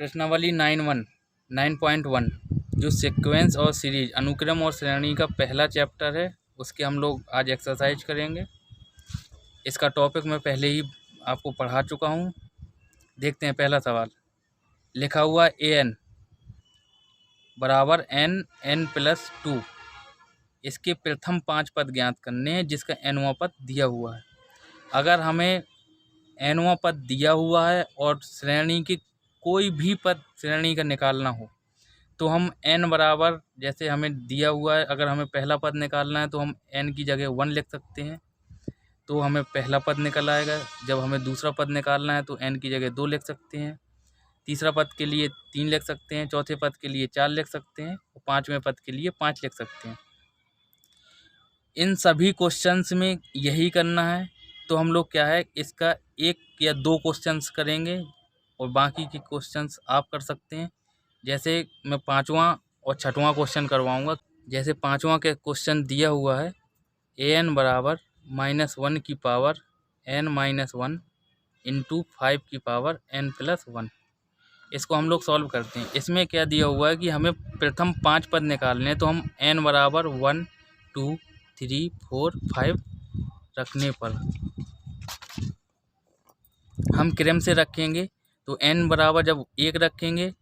प्रश्नावली 9.1 जो सीक्वेंस और सीरीज अनुक्रम और श्रेणी का पहला चैप्टर है, उसके हम लोग आज एक्सरसाइज करेंगे। इसका टॉपिक मैं पहले ही आपको पढ़ा चुका हूँ। देखते हैं पहला सवाल। लिखा हुआ an बराबर n+2। इसके प्रथम 5 पद ज्ञात करने हैं जिसका nवां पद दिया हुआ है। अगर हमें nवां पद दिया हुआ है और श्रेणी के कोई भी पद श्रेणी का निकालना हो तो हम n बराबर, जैसे हमें दिया हुआ है, अगर हमें पहला पद निकालना है तो हम n की जगह 1 लिख सकते हैं, तो हमें पहला पद निकल आएगा। जब हमें दूसरा पद निकालना है तो n की जगह 2 लिख सकते हैं, तीसरा पद के लिए 3 लिख सकते हैं, चौथे पद के लिए 4 लिख सकते हैं और पाँचवें पद के लिए 5 लिख सकते हैं। इन सभी क्वेश्चंस में यही करना है। तो हम लोग क्या है, इसका 1 या 2 क्वेश्चंस करेंगे और बाकी के क्वेश्चंस आप कर सकते हैं। जैसे मैं 5वां और 6वां क्वेश्चन करवाऊंगा। जैसे 5वां के क्वेश्चन दिया हुआ है an बराबर -1 की पावर n-1 इंटू 5 की पावर n+1। इसको हम लोग सॉल्व करते हैं। इसमें क्या दिया हुआ है कि हमें प्रथम 5 पद निकालने हैं, तो हम n बराबर 1 2 3 4 5 रखने पर हम क्रम से रखेंगे। तो n बराबर जब 1 रखेंगे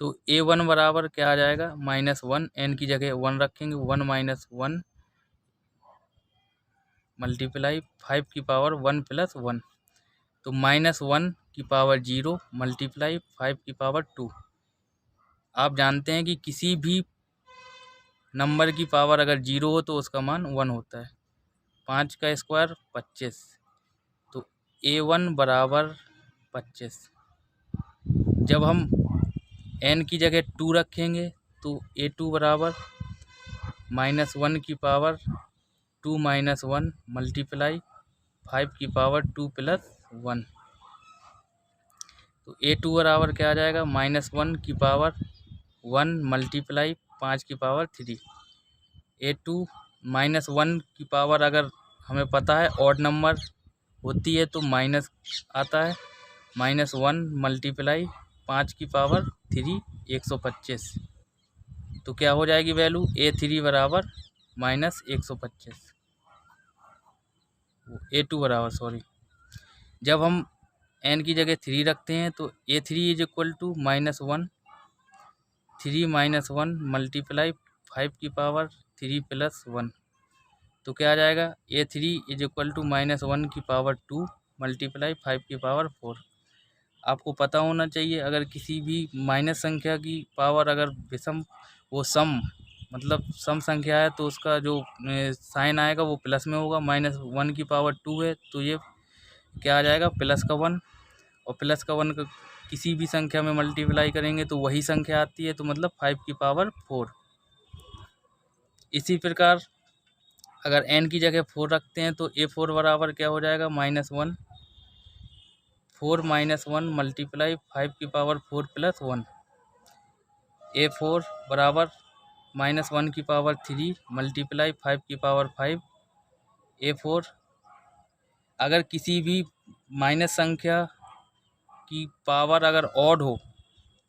तो a1 बराबर क्या आ जाएगा, -1। n की जगह 1 रखेंगे, 1 - 1 मल्टीप्लाई 5 की पावर 1+1, तो -1 की पावर 0 मल्टीप्लाई 5 की पावर 2। आप जानते हैं कि किसी भी नंबर की पावर अगर 0 हो तो उसका मान 1 होता है। 5 का स्क्वायर 25, तो a1 बराबर 25। जब हम n की जगह 2 रखेंगे तो a2 बराबर -1 की पावर 2 - 1 मल्टीप्लाई 5 की पावर 2+1, तो a2 बराबर क्या आ जाएगा, -1 की पावर 1 मल्टीप्लाई 5 की पावर 3। a2 -1 की पावर अगर हमें पता है ऑड नंबर होती है तो माइनस आता है, -1 मल्टीप्लाई 5 की पावर 3 125। तो क्या हो जाएगी वैल्यू, a3 बराबर -125, a2 बराबर सॉरी। जब हम n की जगह 3 रखते हैं तो a3 is equal to -1 3 - 1 multiply 5 की पावर 3+1, तो क्या आ जाएगा, a3 इज इक्वल टू -1 की पावर 2 मल्टीप्लाई 5 की पावर 4। आपको पता होना चाहिए अगर किसी भी माइनस संख्या की पावर अगर विषम वो सम मतलब सम संख्या है तो उसका जो साइन आएगा वो प्लस में होगा। -1 की पावर 2 है तो ये क्या आ जाएगा, प्लस का 1, और प्लस का 1 का किसी भी संख्या में मल्टीप्लाई करेंगे तो वही संख्या आती है, तो मतलब 5 की पावर 4। इसी प्रकार अगर n की जगह 4 रखते हैं तो a4 बराबर क्या हो जाएगा, -1 4 - 1 मल्टीप्लाई 5 की पावर 4+1, a4 बराबर -1 की पावर 3 मल्टीप्लाई 5 की पावर 5। a4 अगर किसी भी माइनस संख्या की पावर अगर ऑड हो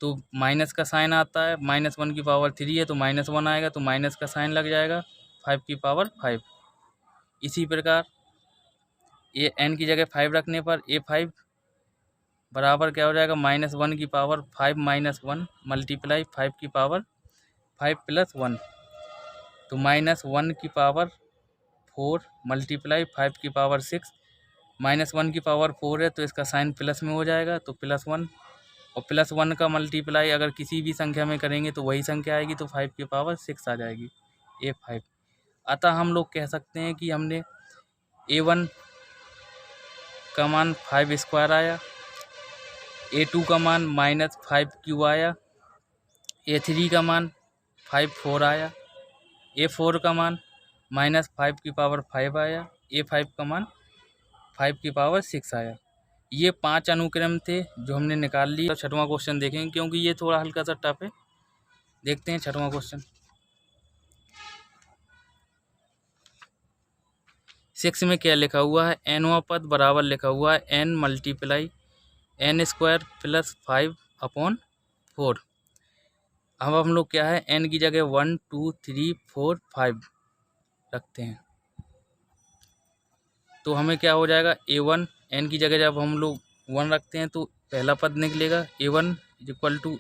तो माइनस का साइन आता है, -1 की पावर 3 है तो -1 आएगा, तो माइनस का साइन लग जाएगा 5 की पावर 5। इसी प्रकार ये n की जगह 5 रखने पर a5 बराबर क्या हो जाएगा, -1 की पावर 5 - 1 मल्टीप्लाई 5 की पावर 5+1, तो -1 की पावर 4 मल्टीप्लाई 5 की पावर 6। -1 की पावर 4 है तो इसका साइन प्लस में हो जाएगा, तो +1, और +1 का मल्टीप्लाई अगर किसी भी संख्या में करेंगे तो वही संख्या आएगी, तो 5 की पावर 6 आ जाएगी, a5। अतः हम लोग कह सकते हैं कि हमने a1 का मान 5 स्क्वायर आया, a2 का मान -5 आया, a3 का मान 4 आया, a4 का मान -5 की पावर 5 आया, a5 का मान 5 की पावर 6 आया। ये 5 अनुक्रम थे जो हमने निकाल लिए। तो 6वां क्वेश्चन देखेंगे क्योंकि ये थोड़ा हल्का सा टफ है। देखते हैं 6वां क्वेश्चन। 6 में क्या लिखा हुआ है, nवां पद बराबर लिखा हुआ है n मल्टीप्लाई n² + 5 अपॉन 4। अब हम लोग क्या है n की जगह 1 2 3 4 5 रखते हैं, तो हमें क्या हो जाएगा a1 n की जगह जब हम लोग 1 रखते हैं तो पहला पद निकलेगा a1 इक्वल टू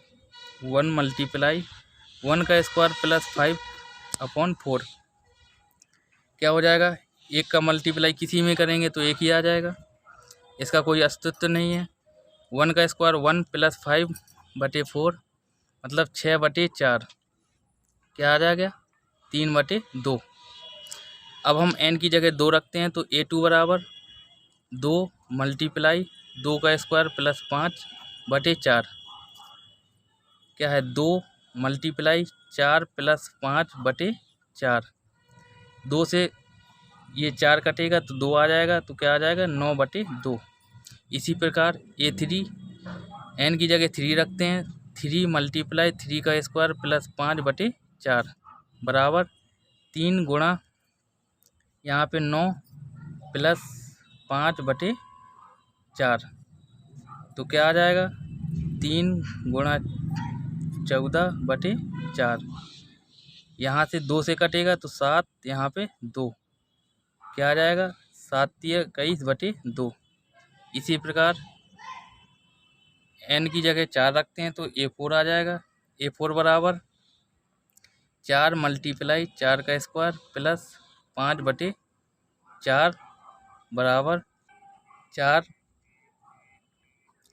1 मल्टीप्लाई 1 का स्क्वायर प्लस 5 अपॉन 4। क्या हो जाएगा, एक का मल्टीप्लाई किसी में करेंगे तो एक ही आ जाएगा, इसका कोई अस्तित्व नहीं है। 1 का स्क्वायर 1 प्लस 5 बटे 4 मतलब 6 बटे 4, क्या आ जाएगा 3 बटे 2। अब हम n की जगह 2 रखते हैं तो a2 बराबर 2 मल्टीप्लाई 2 का स्क्वायर प्लस 5 बटे 4, क्या है 2 मल्टीप्लाई 4 प्लस 5 बटे 4। 2 से ये 4 कटेगा तो 2 आ जाएगा, तो क्या आ जाएगा 9 बटे 2। इसी प्रकार a3 n की जगह 3 रखते हैं, 3 मल्टीप्लाई 3 का स्क्वायर प्लस 5 बटे 4 बराबर 3 गुणा यहाँ पे 9 प्लस 5 बटे 4, तो क्या आ जाएगा 3 गुणा 14 बटे 4। यहाँ से 2 से कटेगा तो 7, यहाँ पे 2, क्या आ जाएगा 7 21 बटे 2। इसी प्रकार n की जगह 4 रखते हैं तो a4 आ जाएगा, a4 बराबर 4 मल्टीप्लाई 4 का स्क्वायर प्लस 5 बटे 4 बराबर 4,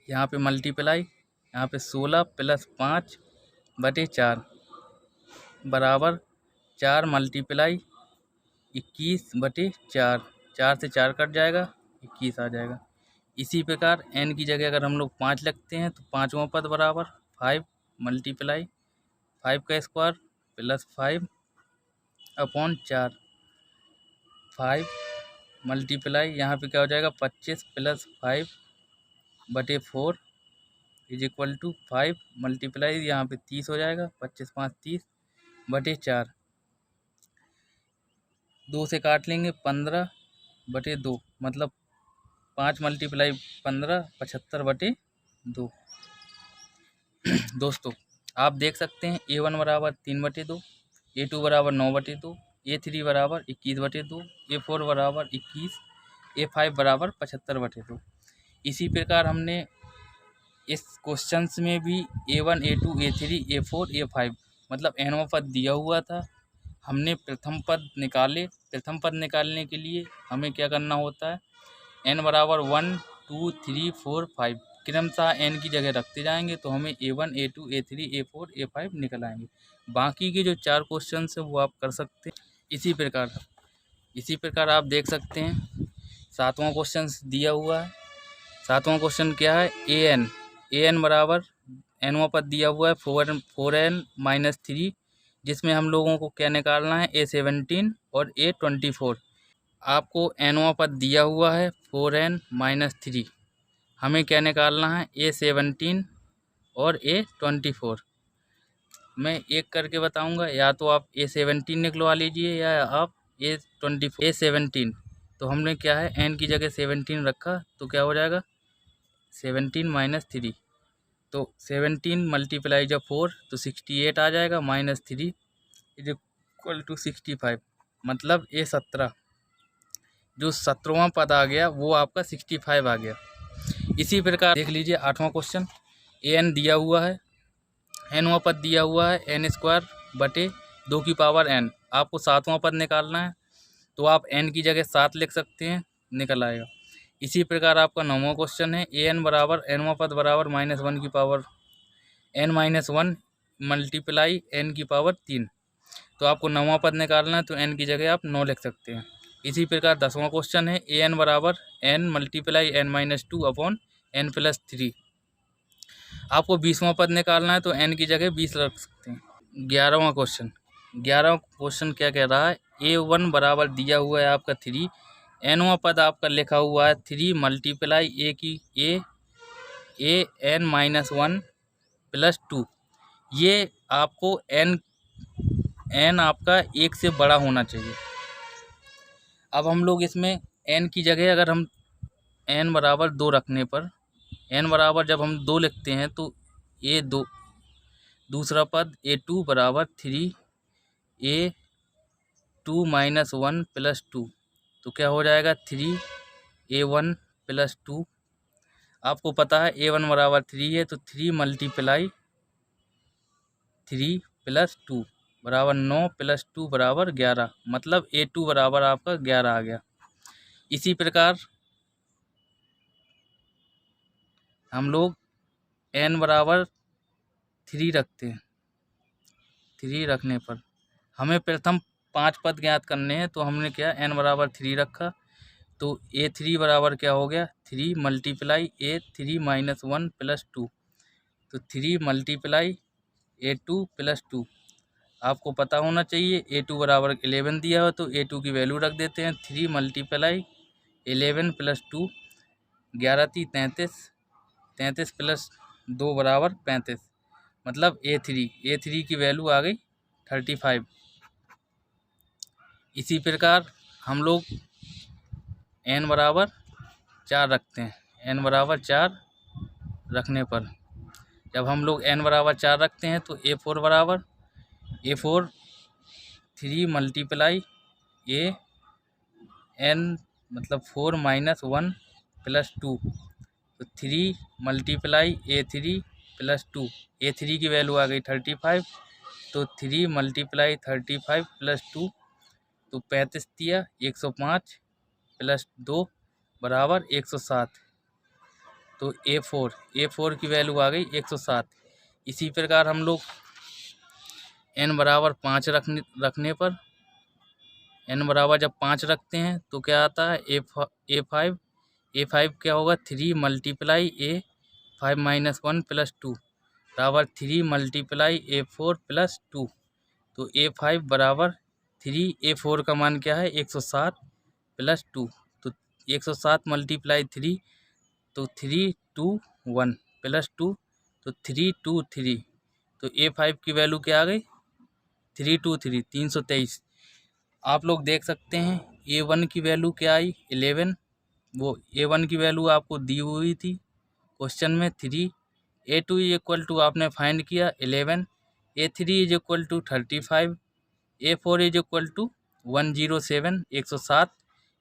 यहाँ पे मल्टीप्लाई यहाँ पे 16 प्लस 5 बटे 4 बराबर 4 मल्टीप्लाई 21 बटे 4, 4 से 4 कट जाएगा 21 आ जाएगा। इसी प्रकार n की जगह अगर हम लोग 5 लगते हैं तो पाँचवा पद बराबर 5 मल्टीप्लाई 5 का स्क्वायर प्लस 5 अपॉन 4, 5 मल्टीप्लाई यहाँ पे क्या हो जाएगा 25 प्लस 5 बटे 4 इज इक्वल टू 5 मल्टीप्लाई यहाँ पे 30 हो जाएगा, 25 5 30 बटे 4, 2 से काट लेंगे 15 बटे 2 मतलब 5 मल्टीप्लाई 15 75 बटे 2। दोस्तों आप देख सकते हैं a1 बराबर 3 बटे 2, a2 बराबर 9 बटे 2, a3 बराबर 21 बटे 2, a4 बराबर 21, a5 बराबर 75 बटे 2। इसी प्रकार हमने इस क्वेश्चंस में भी a1 a2 a3 a4 a5 मतलब nवां पद दिया हुआ था, हमने प्रथम पद निकाले। प्रथम पद निकालने के लिए हमें क्या करना होता है, n बराबर 1 2 3 4 5 क्रमशः n की जगह रखते जाएंगे तो हमें a1 a2 a3 a4 a5 निकल आएंगे। बाकी के जो 4 क्वेश्चन है वो आप कर सकते हैं। इसी प्रकार आप देख सकते हैं 7वां क्वेश्चन दिया हुआ है। 7वां क्वेश्चन क्या है, an बराबर nवां पद दिया हुआ है 4n माइनस 3, जिसमें हम लोगों को क्या निकालना है a17 और a24। आपको nवां पद दिया हुआ है 4n माइनस 3, हमें क्या निकालना है a17 और a24। मैं एक करके बताऊंगा, या तो आप a17 निकलवा लीजिए या आप a24। a17 तो हमने क्या है n की जगह 17 रखा तो क्या हो जाएगा 17 माइनस 3, तो 17 मल्टीप्लाई जब 4 तो 68 आ जाएगा माइनस 3 इज इक्वल टू 65 मतलब a17 जो 17वां पद आ गया वो आपका 65 आ गया। इसी प्रकार देख लीजिए 8वां क्वेश्चन, an दिया हुआ है, nवां पद दिया हुआ है n स्क्वायर बटे 2 की पावर n। आपको 7वां पद निकालना है तो आप n की जगह 7 लिख सकते हैं, निकल आएगा। इसी प्रकार आपका 9वां क्वेश्चन है, an बराबर nवां पद बराबर -1 की पावर n-1 मल्टीप्लाई n की पावर 3, तो आपको 9वां पद निकालना है तो n की जगह आप 9 लिख सकते हैं। इसी प्रकार 10वां क्वेश्चन है, an बराबर n multiply n-2 upon n plus 3। आपको 20वां पद निकालना है तो n की जगह 20 रख सकते हैं। 11वां क्वेश्चन क्या कह रहा है, a1 बराबर दिया हुआ है आपका 3, nवां पद आपका लिखा हुआ है 3 मल्टीप्लाई a n-1 प्लस 2। ये आपको n आपका 1 से बड़ा होना चाहिए। अब हम लोग इसमें n की जगह अगर हम n बराबर 2 रखने पर n बराबर जब हम 2 लिखते हैं तो a2 दूसरा पद A2 बराबर 3A2 माइनस 1 प्लस 2, तो क्या हो जाएगा 3A1 प्लस 2। आपको पता है A1 बराबर 3 है, तो 3 मल्टीप्लाई 3 प्लस 2 बराबर 9 प्लस 2 बराबर 11, मतलब A2 बराबर आपका 11 आ गया। इसी प्रकार हम लोग n बराबर 3 रखते हैं। 3 रखने पर हमें प्रथम 5 पद ज्ञात करने हैं, तो हमने क्या n बराबर 3 रखा, तो A3 बराबर क्या हो गया 3 मल्टीप्लाई A3 माइनस 1 प्लस 2, तो 3 मल्टीप्लाई A2 प्लस 2। आपको पता होना चाहिए A2 बराबर 11 दिया हो, तो A2 की वैल्यू रख देते हैं 3 मल्टीप्लाई 11 प्लस 2, 11 थी 33, 33 प्लस 2 बराबर 35, मतलब A3 की वैल्यू आ गई 35। इसी प्रकार हम लोग n बराबर 4 रखते हैं। n बराबर 4 रखने पर जब हम लोग n बराबर 4 रखते हैं, तो A4 बराबर 3 मल्टीप्लाई n मतलब 4 माइनस 1 प्लस 2, तो 3 मल्टीप्लाई A3 प्लस 2, A3 की वैल्यू आ गई 35, तो 3 मल्टीप्लाई 35 प्लस 2, तो 35 दिया 105 प्लस 2 बराबर 107, तो A4 की वैल्यू आ गई 107। इसी प्रकार हम लोग n बराबर 5 रखने पर n बराबर जब 5 रखते हैं, तो क्या आता है A5 क्या होगा 3 मल्टीप्लाई A5 माइनस 1 प्लस 2 बराबर 3 मल्टीप्लाई A4 प्लस 2, तो A5 बराबर 3, A4 का मान क्या है 107 प्लस 2, तो 107 मल्टीप्लाई 3, तो 321 प्लस 2, तो 323, तो A5 की वैल्यू क्या आ गई 323, 323। आप लोग देख सकते हैं A1 की वैल्यू क्या आई 11, वो A1 की वैल्यू आपको दी हुई थी क्वेश्चन में 3, A2 इज इक्वल टू आपने फाइंड किया 11, A3 is equal to 35, A4 is equal to 107 107,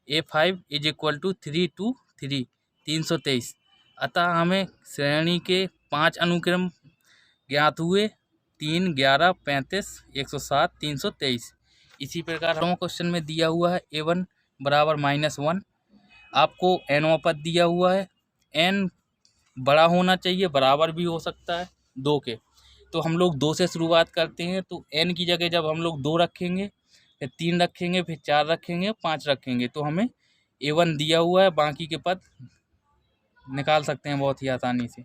A5 is equal to 323 323। अतः हमें श्रेणी के 5 अनुक्रम ज्ञात हुए 3 11 35 107 323। इसी प्रकार हम क्वेश्चन में दिया हुआ है A1 बराबर -1, आपको nवां पद दिया हुआ है, n बड़ा होना चाहिए, बराबर भी हो सकता है 2 के, तो हम लोग 2 से शुरुआत करते हैं। तो n की जगह जब हम लोग 2 रखेंगे, फिर 3 रखेंगे, फिर 4 रखेंगे, 5 रखेंगे, तो हमें A1 दिया हुआ है, बाकी के पद निकाल सकते हैं बहुत ही आसानी से।